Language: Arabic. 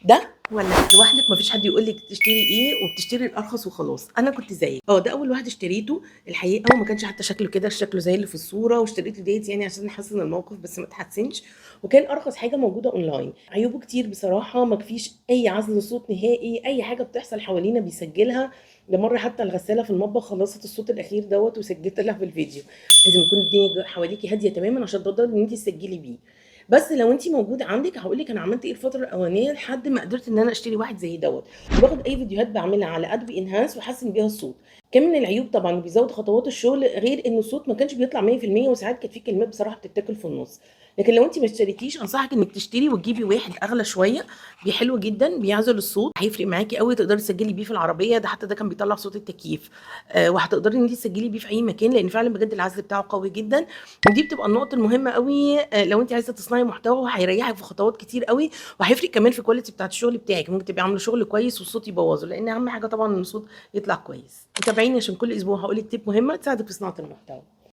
ده ولا لوحدك مفيش حد يقول لك تشتري ايه وبتشتري الارخص وخلاص؟ انا كنت زيك. ده اول واحد اشتريته الحقيقه، وما كانش حتى شكله كده، شكله زي اللي في الصوره، واشتريته ديت يعني عشان احسن الموقف بس ما اتحسنش، وكان ارخص حاجه موجوده اونلاين. عيوبه كتير بصراحه، ما فيش اي عزل صوت نهائي، اي حاجه بتحصل حوالينا بيسجلها. ده مره حتى الغساله في المطبخ خلصت الصوت الاخير دوت وسجلت لها في الفيديو. لازم يكون الدنيا حواليكي هاديه تماما عشان تقدري ان انت تسجلي بيه. بس لو انت موجود عندك هقول لك انا عملت ايه الفتره الاولانيه لحد ما قدرت ان انا اشتري واحد زي دوت. وباخد اي فيديوهات بعملها على ادوبي انهانس واحسن بيها الصوت. كان من العيوب طبعا إنه بيزود خطوات الشغل، غير ان الصوت ما كانش بيطلع 100%، وساعات كانت في كلمات بصراحه بتتاكل في النص. لكن لو انت ما اشتريتيش انصحك انك تشتري وتجيبي واحد اغلى شويه. حلو جدا، بيعزل الصوت، هيفرق معاكي قوي، تقدري تسجلي بيه في العربيه، ده حتى ده كان بيطلع صوت التكييف. وهتقدري ان انت تسجلي بيه في اي مكان، لان فعلا بجد العزل بتاعه قوي جدا. ودي بتبقى النقطه المهمه قوي لو انت عايزه تصنعي محتوى، هيريحك في خطوات كتير قوي، وهيفرق كمان في الكواليتي بتاعت الشغل بتاعك. ممكن تبقي عامله شغل كويس والصوت يبوظه، لان اهم حاجه طبعا ان الصوت يطلع كويس. تابعيني عشان كل اسبوع هقول لك تيب مهمه تساعدك في صناعه المحتوى.